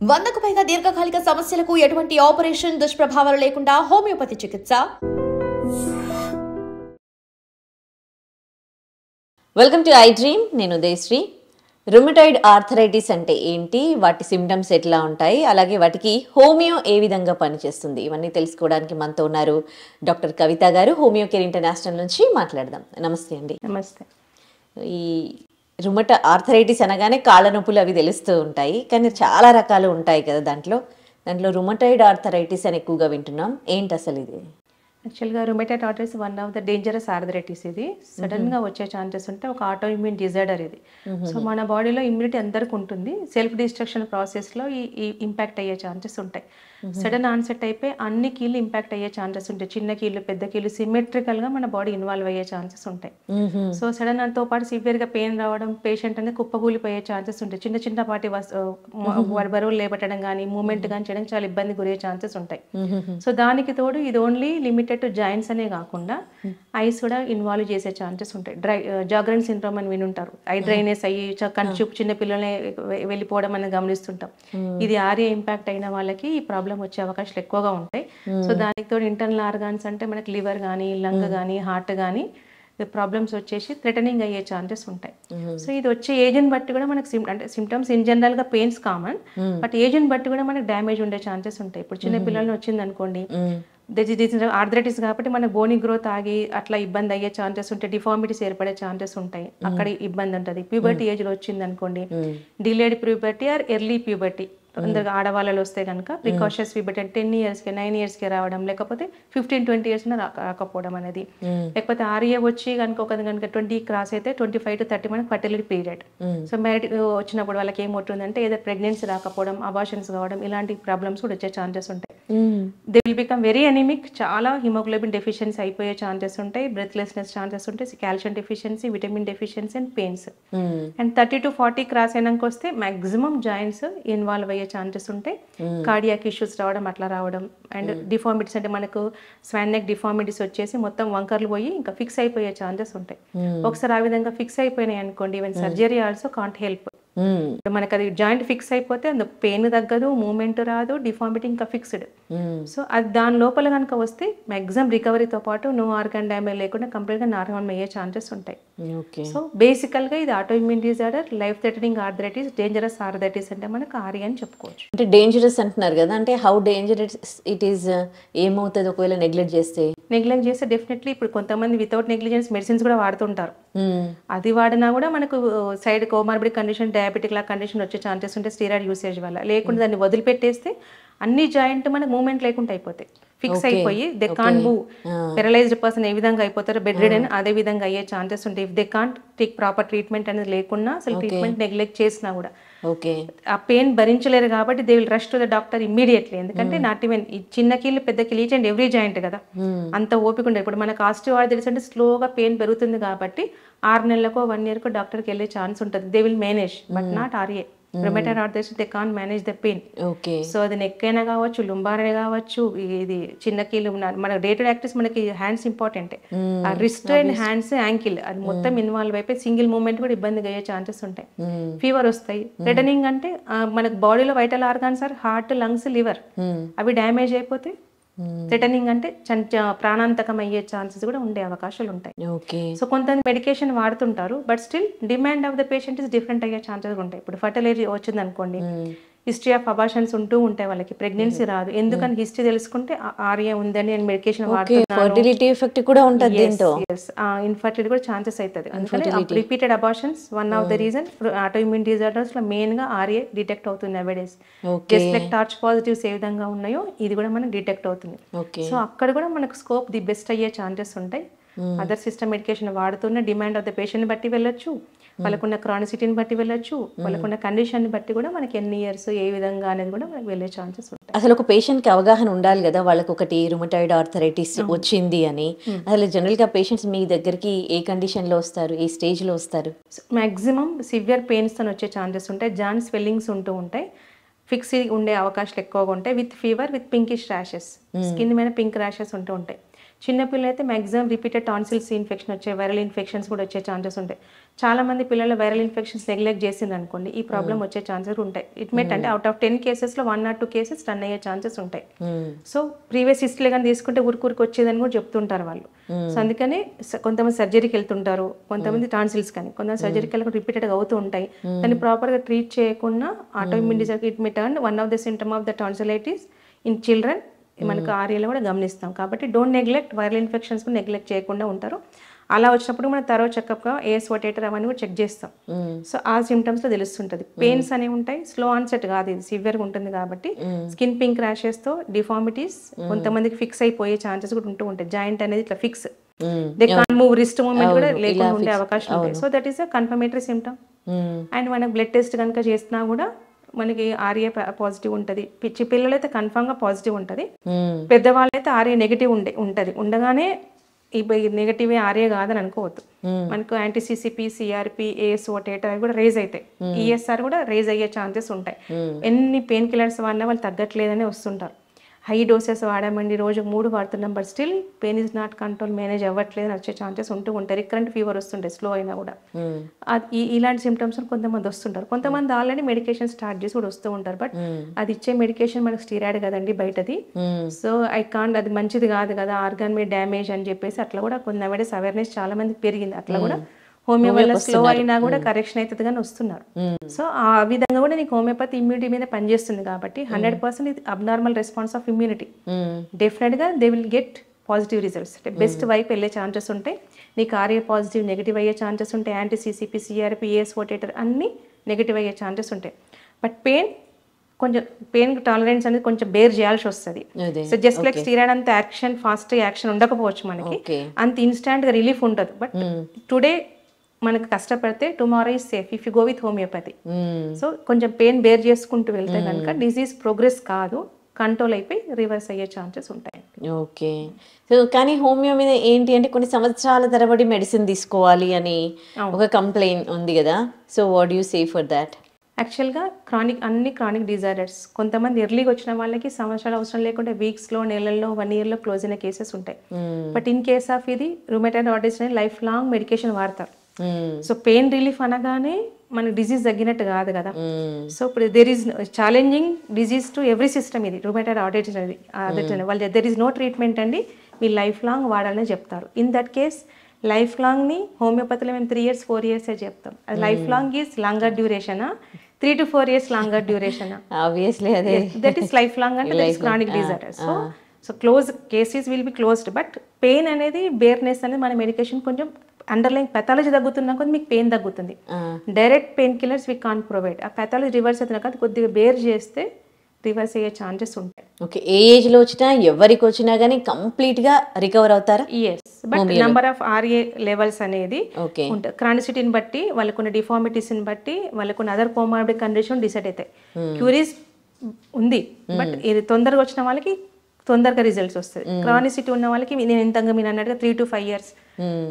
100కు పైగా దీర్ఘకాలిక సమస్యలకు ఎటువంటి ఆపరేషన్ దుష్ప్రభావాలు లేకుండా హోమియోపతి చికిత్స. Welcome to I dream. నేను ఉదయశ్రీ. రుమటాయిడ్ ఆర్థరైటిస్ అంటే ఏంటి, వాటి సిమ్టమ్స్ ఎట్లా ఉంటాయి, అలాగే వాటికి హోమియో ఏ విధంగా పనిచేస్తుంది, ఇవన్నీ తెలుసుకోవడానికి మనతో ఉన్నారు డాక్టర్ కవిత గారు, హోమియో కేర్ ఇంటర్నేషనల్ నుంచి. మాట్లాడదాం. నమస్తే అండి. నమస్తే. ఈ ఆర్థరైటిస్ అనగానే కాళ్ళ నొప్పులు అవి తెలుస్తూ ఉంటాయి, కానీ చాలా రకాలు ఉంటాయి కదా దాంట్లో రుమటాయిడ్ ఆర్థరైటిస్ అని ఎక్కువగా వింటున్నాం. ఏంటి అసలు ఇది? యాక్చువల్గా rheumatoid arthritis one of the dangerous arthritis. ఇది సడన్గా వచ్చే ఛాన్సెస్ ఉంటే ఒక ఆటో ఇమ్యూన్ డిజార్డర్ ఇది. సో మన బాడీలో ఇమ్యూనిటీ అందరికి ఉంటుంది, సెల్ఫ్ డిస్ట్రక్షన్ ప్రాసెస్లో ఈ ఇంపాక్ట్ అయ్యే ఛాన్సెస్ ఉంటాయి. సడన్ ఆన్సెట్ అయిపోయి అన్ని కీళ్ళు ఇంపాక్ట్ అయ్యే ఛాన్సెస్ ఉంటాయి. చిన్న కీళ్ళు పెద్ద కీళ్ళు సిమెట్రికల్గా మన బాడీ ఇన్వాల్వ్ అయ్యే ఛాన్సెస్ ఉంటాయి. సో సడన్ దాంతో పాటు సివియర్గా పెయిన్ రావడం, పేషెంట్ అనేది కుప్పకూలిపోయే ఛాన్సెస్ ఉంటాయి. చిన్న పాటి బరువులు లేపట్టడం కానీ మూమెంట్ కానీ చేయడానికి చాలా ఇబ్బంది గురయ్యే ఛాన్సెస్ ఉంటాయి. సో దానికి తోడు ఇది ఓన్లీ లిమిటెడ్ టు జాయింట్స్ అనే కాకుండా ఐస్ కూడా ఇన్వాల్వ్ చేసే ఛాన్సెస్ ఉంటాయి. జాగ్రన్ సిండ్రోమ్ అని వినుంటారు. ఐ డ్రైనెస్ అయ్యి చూపు చిన్న పిల్లల్ని వెళ్ళిపోవడం అనేది గమనిస్తుంటాం. ఇది ఆర్ఏ ఇంపాక్ట్ అయిన వాళ్ళకి ఈ ప్రాబ్లం వచ్చే అవకాశాలు ఎక్కువగా ఉంటాయి. సో దానికి తోడు ఇంటర్నల్ ఆర్గాన్స్ అంటే మనకి లివర్ కానీ లంగ్ కానీ హార్ట్ కానీ ప్రాబ్లమ్స్ వచ్చేసి థ్రెటనింగ్ అయ్యే ఛాన్సెస్ ఉంటాయి. సో ఇది వచ్చే ఏజ్ని బట్టి కూడా మనకి అంటే సిమ్టమ్స్ ఇన్ జనరల్ గా పెయిన్స్ కామన్, బట్ ఏజ్ని బట్టి కూడా మనకి డ్యామేజ్ ఉండే ఛాన్సెస్ ఉంటాయి. ఇప్పుడు చిన్న పిల్లల్ని వచ్చింది అనుకోండి, ఆర్థరైటిస్ కాబట్టి మనకు బోని గ్రోత్ ఆగి అట్లా ఇబ్బంది అయ్యే ఛాన్సెస్ ఉంటాయి, డిఫార్మిటీస్ ఏర్పడే ఛాన్సెస్ ఉంటాయి, అక్కడ ఇబ్బంది ఉంటుంది. ప్యూబర్టీ ఏజ్ లో వచ్చింది అనుకోండి, delayed puberty or early puberty తొందరగా ఆడవాళ్ళలో వస్తే కనుక ప్రికాషన్స్ ప్యూబర్టీ 10 yearsకి 9 yearsకి రావడం, లేకపోతే 15-20 years రాకపోవడం అనేది, లేకపోతే ఆర్ఏ వచ్చి కనుక కనుక 20 క్రాస్ అయితే 25 to 30 మనకి ఫర్టిలిటీ పీరియడ్. సో మ్యారిడ్ వచ్చినప్పుడు వాళ్ళకి ఏమవుతుందంటే ఏదో ప్రెగ్నెన్సీ రాకపోవడం, అబార్షన్స్ కావడం, ఇలాంటి ప్రాబ్లమ్స్ కూడా వచ్చే ఛాన్సెస్ ఉంటాయి. They will become very anaemic, చాలా హిమోగ్లోబిన్ డెఫిషియన్సీ అయిపోయే ఛాన్సెస్ ఉంటాయి, బ్రెత్లెస్నెస్ ఛాన్సెస్ ఉంటాయి, calcium deficiency, vitamin deficiency and pains. And 30 to 40 cross అయినాక వస్తే మాక్సిమం జాయింట్స్ ఇన్వాల్వ్ అయ్యే ఛాన్సెస్ ఉంటాయి, కార్డియాక్ ఇష్యూస్ రావడం, అట్లా రావడం. అండ్ డిఫార్మిటీస్ అంటే మనకు స్వాన్ నెక్ డిఫార్మిటీస్ వచ్చేసి మొత్తం వంకర్లు పోయి ఇంకా ఫిక్స్ అయిపోయే ఛాన్సెస్ ఉంటాయి. ఒకసారి ఆ విధంగా ఫిక్స్ అయిపోయినాయి అనుకోండి, even surgery also can't help. మనకు అది జాయింట్ ఫిక్స్ అయిపోతే అందులో పెయిన్ తగ్గదు, మూమెంట్ రాదు, డిఫార్మిటీ ఇంకా ఫిక్స్డ్. సో అది దాని లోపల కనుక వస్తే మ్యాక్సిమం రికవరీతో పాటు నో ఆర్గాన్ డ్యామేజ్ లేకుండా కంప్లీట్గా నార్మల్ అయ్యే ఛాన్సెస్ ఉంటాయి. సో బేసికల్గా ఇది auto immune disorder, life threatening arthritis, dangerous arthritis అంటే మనకు ఆర్ఏ అని చెప్పుకోవచ్చు. అంటే డేంజరస్ అంటున్నారు కదా, అంటే హౌ డేంజరస్ ఇట్ ఈస్? ఏమవుతుంది ఒకవేళ నెగ్లెక్ట్ చేస్తే? నెగ్లెక్ట్ చేస్తే డెఫినెట్లీ ఇప్పుడు కొంతమంది వితౌట్ నెగ్లిజెన్స్ మెడిసిన్స్ కూడా వాడుతుంటారు. అది వాడినా కూడా మనకు సైడ్ కోమార్బిడ్ కండిషన్, డయాబెటిక్ లా కండిషన్ వచ్చే ఛాన్సెస్ ఉంటాయి స్టీరాయిడ్ యూసేజ్ వల్ల. లేకుండా దాన్ని వదిలిపెట్టేస్తే అన్ని జాయింట్ మనకు మూవ్మెంట్ లేకుండా అయిపోతాయి, ఫిక్స్ అయిపోయి they can't move. Paralysed person ఏ విధంగా అయిపోతారో బెడ్ రిడెన్ అదే విధంగా అయ్యే ఛాన్సెస్ ఉంటాయి. If they can't take proper treatment అనేది లేకుండా, అసలు ట్రీట్మెంట్ నెగ్లెక్ట్ చేసినా కూడా ఆ పెయిన్ భరించలేరు కాబట్టి they will rush to the doctor immediately. ఎందుకంటే నాట్ ఈవెన్ ఈ చిన్న కీళ్ళు పెద్ద కీళ్ళు ఈచ్ అండ్ ఎవ్రీ జాయింట్ కదా, అంత ఓపిక ఉండదు. ఇప్పుడు మనకు ఆస్టియోఆర్థరైటిస్ అంటే స్లోగా పెయిన్ పెరుగుతుంది కాబట్టి 6 నెలలకో 1 yearకో డాక్టర్కి వెళ్ళే ఛాన్స్ ఉంటుంది. They will manage, but not RA. Rheumatoid arthritis they can't manage the pain. So అది నెక్ అయినా కావచ్చు, లుంబార్ అయినా కావచ్చు, ఇది చిన్న కీళ్ళు. మన డే టు డే యాక్టివిటీస్ మనకి హ్యాండ్స్ ఇంపార్టెంట్, ఆ రిస్ట్ అండ్ హ్యాండ్స్, యాంకిల్ అది మొత్తం ఇన్వాల్వ్ అయిపోయి సింగిల్ మూవ్మెంట్ కూడా ఇబ్బంది అయ్యే ఛాన్సెస్ ఉంటాయి. ఫీవర్ వస్తాయి. థ్రెటనింగ్ అంటే మనకు బాడీలో vital organs or heart, lungs, liver అవి డ్యామేజ్ అయిపోతే థ్రెటనింగ్ అంటే ప్రాణాంతకం అయ్యే ఛాన్సెస్ కూడా ఉండే అవకాశాలు ఉంటాయి. సో కొంత మెడికేషన్ వాడుతుంటారు, but still demand of the patient is different అయ్యే ఛాన్సెస్ ఉంటాయి. ఇప్పుడు ఫర్టిలిటీ వచ్చింది అనుకోండి, హిస్టరీ ఆఫ్ అబార్షన్స్ ఉంటూ ఉంటాయి, వాళ్ళకి ప్రెగ్నెన్సీ రాదు. ఎందుకని హిస్టరీ తెలుసుకుంటే ఆర్ఏ ఉందని నేను మెడికేషన్ ఫర్టిలిటీ ఎఫెక్ట్ కూడా ఉంటుంది, ఇన్ఫర్టిలిటీ కూడా ఛాన్సెస్ అవుతుంది. అందుకని repeated abortions one of the reason. Auto immune disorders లో మెయిన్ గా ఆర్ఏ డిటెక్ట్ అవుతుంది nowadays. Just like TORCH positives ఏ విధంగా ఉన్నాయో ఇది కూడా మనకు డిటెక్ట్ అవుతుంది. సో అక్కడ కూడా మనకు స్కోప్ ది బెస్ట్ అయ్యే ఛాన్సెస్ ఉంటాయి. అదర్ సిస్టమ్ మెడికేషన్ వాడుతున్న డిమాండ్ ఆఫ్ ద పేషెంట్ బట్టి వెళ్ళొచ్చు, వాళ్ళకున్న క్రానిసిటీని బట్టి వెళ్ళొచ్చు, వాళ్ళకున్న కండిషన్ బట్టి కూడా మనకి ఎన్ని ఇయర్స్ ఏ విధంగా అనేది కూడా మనకి వెళ్ళే ఛాన్సెస్ ఉంటాయి. అసలు ఒక పేషెంట్ కి అవగాహన ఉండాలి కదా, వాళ్ళకి ఒకటి రుమటాయిడ్ ఆర్థరైటిస్ వచ్చింది అని. అసలు జనరల్ గా పేషెంట్స్ మీ దగ్గరికి ఏ కండిషన్ లో వస్తారు, ఏ స్టేజ్ లో వస్తారు? మాక్సిమం సివియర్ పెయిన్స్ తో వచ్చే ఛాన్సెస్ ఉంటాయి, జాయింట్ స్వెల్లింగ్స్ ఉంటూ ఉంటాయి, ఫిక్స్ ఉండే అవకాశాలు ఎక్కువగా ఉంటాయి, with fever, with pinkish rashes, skin మీద పింక్ ర్యాషెస్ ఉంటూ ఉంటాయి. చిన్నపిల్లలు అయితే మ్యాక్సిమం రిపీటెడ్ టాన్సిల్స్ ఇన్ఫెక్షన్ వచ్చే వైరల్ ఇన్ఫెక్షన్స్ కూడా వచ్చే ఛాన్సెస్ ఉంటాయి. చాలా మంది పిల్లలు వైరల్ ఇన్ఫెక్షన్స్ నెగ్లెక్ట్ చేసింది అనుకోండి ఈ ప్రాబ్లం వచ్చే ఛాన్సెస్ ఉంటాయి. ఇట్ మెట్ అంటే అవుట్ ఆఫ్ 10 కేసెస్లో 1 or 2 కేసెస్ రన్ అయ్యే ఛాన్సెస్ ఉంటాయి. సో ప్రీవియస్ హిస్టరీ కానీ తీసుకుంటే ఊరికి వచ్చేదని కూడా చెప్తుంటారు వాళ్ళు. సో అందుకని కొంతమంది సర్జరీకి వెళ్తుంటారు, కొంతమంది టాన్సిల్స్ కానీ, కొంతమంది సర్జరీకి వెళ్ళకుండా రిపీటెడ్గా అవుతూ ఉంటాయి. దాన్ని ప్రాపర్గా ట్రీట్ చేయకుండా autoimmune disorder it may turn one of the symptom of the tonsillitis in children. మనకు ఆర్ఏలో కూడా గమనిస్తాం. కాబట్టి డోంట్ నెగ్లెక్ట్ వైరల్ ఇన్ఫెక్షన్స్ కూడా నెగ్లెక్ట్ చేయకుండా ఉంటారు. అలా వచ్చినప్పుడు మనం తరో చెకప్గా ఏఎస్ వాటేటర్ అవన్నీ కూడా చెక్ చేస్తాం. సో ఆ సిమ్టమ్స్లో తెలుస్తుంటుంది. పెయిన్స్ అనేవి ఉంటాయి, స్లో ఆన్సెట్ కాదు, ఇది సివియర్గా ఉంటుంది. కాబట్టి స్కిన్ పింక్ ర్యాషెస్తో డిఫార్మిటీస్, కొంతమందికి ఫిక్స్ అయిపోయే ఛాన్సెస్ కూడా ఉంటూ ఉంటాయి. జాయింట్ అనేది ఇట్లా fix, they can't move, wrist movement కూడా లేకుండా ఉండే అవకాశం ఉంటాయి. So that is a confirmatory symptom. And మనకు బ్లడ్ టెస్ట్ కనుక చేసినా కూడా మనకి ఆర్ఏ పాజిటివ్ ఉంటుంది. పిల్లలు అయితే కన్ఫామ్గా పాజిటివ్ ఉంటుంది. పెద్దవాళ్ళు అయితే ఆర్ఏ నెగిటివ్ ఉంటుంది. ఉండగానే ఈ నెగిటివ్ ఆర్ఏ కాదని అనుకోవద్దు. మనకు యాంటీ-సిసిపి, సిఆర్పి, ఏఎస్ వాటేటర్ అవి కూడా రేజ్ అవుతాయి. ఈఎస్ఆర్ కూడా రేజ్ అయ్యే ఛాన్సెస్ ఉంటాయి. ఎన్ని పెయిన్ కిల్లర్స్ వాడినా వాళ్ళు తగ్గట్లేదని వస్తుంటారు. హై డోసెస్ వాడామండి, రోజు 3 వాడుతున్నాం, but still pain is not control, manage అవ్వట్లేదు వచ్చే ఛాన్సెస్ ఉంటూ ఉంటాయి. రికరెంట్ ఫీవర్ వస్తుంటాయి స్లో అయినా కూడా. ఇలాంటి సిమ్టమ్స్ కొంతమంది వస్తుంటారు. కొంతమంది ఆల్రెడీ మెడికేషన్ స్టార్ట్ చేసి కూడా వస్తూ ఉంటారు. బట్ అది ఇచ్చే మెడికేషన్ మనకు స్టీరాయిడ్ కదండి బయటది. సో అది మంచిది కాదు కదా, ఆర్గాన్ మీద డ్యామేజ్ అని చెప్పేసి అట్లా కూడా కొన్ని అవేర్నెస్ చాలా మందికి పెరిగింది. అట్లా కూడా హోమియో వల్ల స్లో అయినా కూడా కరెక్షన్ అవుతుంది కానీ వస్తున్నారు. సో ఆ విధంగా కూడా నీకు హోమియోపతి ఇమ్యూనిటీ మీద పనిచేస్తుంది. కాబట్టి 100% ఇది abnormal response of immunity. Definite గా they will get positive results. అంటే బెస్ట్ వైపు వెళ్ళే ఛాన్సెస్ ఉంటాయి. నీకు ఆర్ఏ పాజిటివ్ నెగిటివ్ అయ్యే ఛాన్సెస్ ఉంటాయి. యాంటీ-సిసిపి, సిఆర్పి, ఏఎస్ వాటేటర్ అన్ని నెగిటివ్ అయ్యే ఛాన్సెస్ ఉంటాయి. బట్ కొంచెం పెయిన్ టాలరెన్స్ అనేది కొంచెం బేర్ చేయాల్సి వస్తుంది. సో జస్ట్ లైక్ స్టీరాయిడ్ అంత ఫాస్ట్ యాక్షన్ ఉండకపోవచ్చు మనకి, అంత ఇన్స్టాంట్ గా రిలీఫ్ ఉండదు. బట్ టుడే మనకు కష్టపడితే tomorrow is safe if you go with హోమియోపతి. సో కొంచెం పెయిన్ బేర్ చేసుకుంటూ వెళ్తే కనుక డిసీజ్ ప్రోగ్రెస్ కాదు, కంట్రోల్ అయిపోయి రివర్స్ అయ్యే ఛాన్సెస్ ఉంటాయి. ఓకే. సో కానీ హోమియో మీద ఏంటి అంటే కొన్ని సంవత్సరాల తరబడి మెడిసిన్ తీసుకోవాలి అని ఒక కంప్లైంట్ ఉంది కదా. So what you say for that? యాక్చువల్గా అన్ని క్రానిక్ డిజార్డర్స్ కొంతమంది ఎర్లీగా వచ్చిన వాళ్ళకి సంవత్సరాలు అవసరం లేకుండా వీక్స్లో, నెలల్లో, 1 yearలో క్లోజ్ అయిన కేసెస్ ఉంటాయి. బట్ ఇన్ కేస్ ఆఫ్ ఇది రుమటాయిడ్ ఆర్థరైటిస్ అనేది లైఫ్ లాంగ్ మెడికేషన్ వాడతారు. సో పెయిన్ రిలీఫ్ అనగానే మనకి డిజీజ్ తగ్గినట్టు కాదు కదా. సో ఇప్పుడు there is challenging disease to every system. ఇది రుమటాయిడ్ ఆర్థరైటిస్ అనేది వాళ్ళు దెర్ ఈస్ నో ట్రీట్మెంట్ అండి, మీరు లైఫ్ లాంగ్ వాడాలని చెప్తారు. ఇన్ దట్ కేస్ లైఫ్ లాంగ్ని హోమియోపతిలో మేము 3 years 4 years చెప్తాం. అది లైఫ్ లాంగ్ ఈజ్ లాంగర్ డ్యూరేషనా, 3 to 4 years లాంగర్ డ్యూరేషనా? ఆబ్వియస్లీ అదే, దట్ ఈస్ లైఫ్ లాంగ్ అంటే that is chronic disorder. So close cases will be closed. But pain అనేది, బేర్నెస్ అనేది మన మెడికేషన్ కొంచెం అండర్లైన్ పెథాలజీ తగ్గుతున్నా కొద్ది మీకు పెయిన్ తగ్గుతుంది. Direct pain killers we can't provide. ఆ పెథాలజీ రివర్స్ అవుతున్నా కదా కొద్దిగా బేర్ చేస్తే రివర్స్ అయ్యే ఛాన్సెస్ ఉంటాయి. ఓకే. ఏ ఏజ్లో వచ్చినా ఎవరికి వచ్చినా కానీ కంప్లీట్గా రికవర్ అవుతారా? Yes. But number of RA levels అనేది ఉంటుంది. క్రానిసిటీని బట్టి, వాళ్ళకున్న డిఫార్మిటీస్ని బట్టి, వాళ్ళకున్న అదర్ కోమార్బిడ్ కండిషన్ డిసైడ్ అవుతాయి. క్యూరీస్ ఉంది, బట్ ఇది తొందరగా వచ్చిన వాళ్ళకి తొందరగా రిజల్ట్స్ వస్తుంది. క్రానిసిటీ ఉన్న వాళ్ళకి నేను ఇంతగా మీరు అన్నట్టుగా 3 to 5 years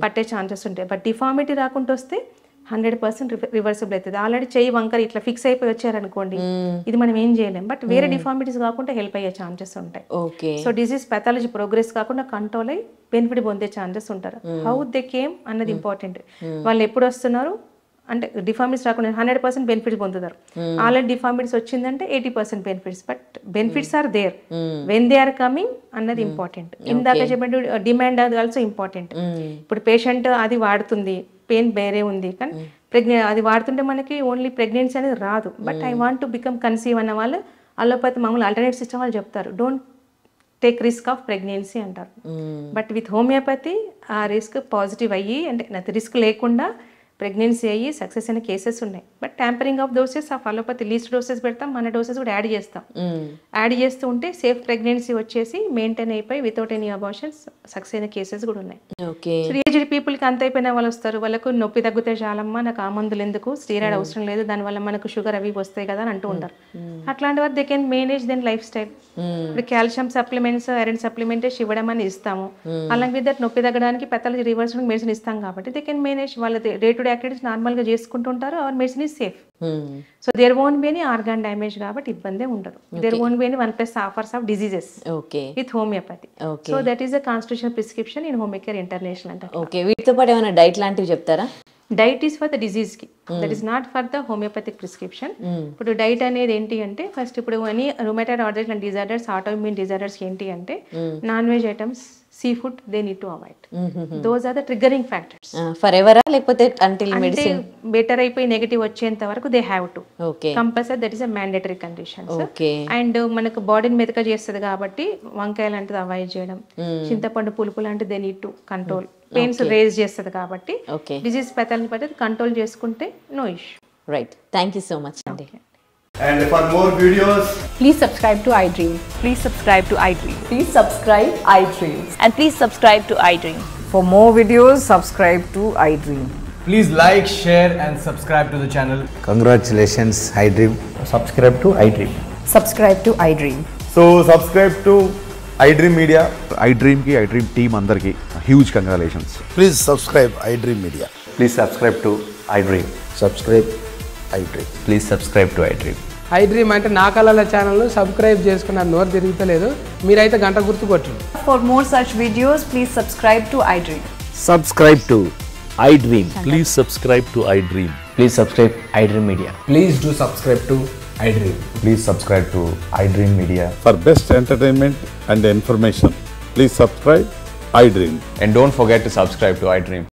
పట్టే ఛాన్సెస్ ఉంటాయి. బట్ డిఫార్మిటీ రాకుండా వస్తే 100% రివర్సిబుల్ అవుతుంది. ఆల్రెడీ చెయ్యి వంకర ఇట్లా ఫిక్స్ అయిపోయి వచ్చారనుకోండి, ఇది మనం ఏం చేయలేం. బట్ వేరే డిఫార్మిటీస్ కాకుండా హెల్ప్ అయ్యే ఛాన్సెస్ ఉంటాయి. సో డిసీజ్ పెథాలజీ ప్రోగ్రెస్ కాకుండా కంట్రోల్ అయ్యి బెనిఫిట్ పొందే ఛాన్సెస్ ఉంటారు. హౌ దే కేమ్ అన్నది ఇంపార్టెంట్. వాళ్ళు ఎప్పుడు వస్తున్నారు అంటే డిఫార్మిటీస్ రాకుండా 100% బెనిఫిట్స్ పొందుతారు. ఆల్రెడీ డిఫార్మిటీస్ వచ్చిందంటే 80% benefits. But benefits are there when they are coming అన్నది ఇంపార్టెంట్. ఇందాక చెప్పినట్టు డిమాండ్ అది ఆల్సో ఇంపార్టెంట్. ఇప్పుడు పేషెంట్ అది వాడుతుంది, పెయిన్ వేరే ఉంది, కానీ అది వాడుతుంటే మనకి ఓన్లీ ప్రెగ్నెన్సీ అనేది రాదు. But I want to become conceive అన్న వాళ్ళు అలోపతి మామూలు ఆల్టర్నేట్ సిస్టమ్ వాళ్ళు చెప్తారు, don't take risk of pregnancy అంటారు. బట్ విత్ హోమియోపతి ఆ రిస్క్ పాజిటివ్ అయ్యి, అంటే రిస్క్ లేకుండా ప్రెగ్నెన్సీ అయ్యి సక్సెస్ అయిన కేసెస్ ఉన్నాయి. But tampering of doses of allopathy least doses పెడతాం, మన డోసెస్ కూడా యాడ్ చేస్తాం. యాడ్ చేస్తూ ఉంటే సేఫ్ ప్రెగ్నెన్సీ వచ్చేసి మెయింటైన్ అయిపోయి వితౌట్ ఎనీ అబార్షన్స్ సక్సెస్ అయిన కేసెస్ కూడా ఉన్నాయి. ఏజ్డ్ పీపుల్కి అంత అయిపోయిన వాళ్ళు వస్తారు, వాళ్ళకు నొప్పి తగ్గితే చాలమ్మా, నాకు ఆ మందులు ఎందుకు, స్టీరాయిడ్ అవసరం లేదు, దానివల్ల మనకు షుగర్ అవి వస్తాయి కదా అని అంటూ ఉంటారు. అట్లాంటి వారు they can manage then lifestyle. ఇప్పుడు కాల్షియం సప్లిమెంట్స్, ఐరన్ సప్లిమెంటేషన్ ఇవ్వడం అని ఇస్తాము. అలాగే విత్ దట్ నొప్పి తగ్గడానికి పెథాలజీ రివర్స్ మెడిసిన్ ఇస్తాం. కాబట్టి దే కెన్ మేనేజ్ వాళ్ళ డే టు డే యాక్టివిటీస్ నార్మల్గా చేసుకుంటుంటారు, our medicine is safe. So there won't be any organ damage కాబట్టి ఇబ్బందే ఉండదు. There won't be any 1+ offers of diseases with హోమియోపతి. So that is the constitutional prescription in Homeocare International అంటే. Okay, వీటితో పాటు ఏమైనా డైట్ లాంటివి చెప్తారా? Diet is for the disease కి, that is not for the homeopathic prescription. ఇప్పుడు diet అనేది ఏంటి అంటే ఫస్ట్ ఇప్పుడు అని rheumatoid arthritis and disorders, autoimmune disorders ఏంటి అంటే non veg items, sea food they need to avoid. Those are the triggering factors. For ఎవరా లేకపోతే అంటిల్ మెడిసిన్ బెటర్ అయిపోయి నెగటివ్ వచ్చేంత వరకు they have to compulsory, that is a mandatory conditions. And మనకు బాడీని మెతక చేస్తుంది కాబట్టి వంకాయ లాంటిది అవాయిడ్ చేయడం, చింతపండు పులుపు లాంటిది they need to control. Pains raise చేస్తుంది కాబట్టి డిజీజ్ పెథాలజీ బట్టి కంట్రోల్ చేసుకుంటే no issue. Right, thank you so much అండి. And for more videos, please subscribe to iDream. Please subscribe to iDream. Please subscribe iDream. And please subscribe to iDream. For more videos, subscribe to iDream. please like, share and subscribe to the channel. Congratulations, iDream. Subscribe to iDream. Subscribe to iDream. So subscribe to iDream Media. iDream ki iDream team andarki huge congratulations. Please subscribe iDream Media. Please subscribe to iDream. Subscribe iDream. Please subscribe to iDream. iDream అంటే నా కళల channel subscribe చేసుకున్న నోరు తిరుగుతలేదు, మీరైతే గంట గుర్తు కొట్టండి. For more such videos, please subscribe to iDream. Subscribe to iDream. Please subscribe to iDream. Please subscribe iDream Media. Please do subscribe to iDream. Please subscribe to iDream Media. For best entertainment and information, please subscribe iDream. And don't forget to subscribe to iDream.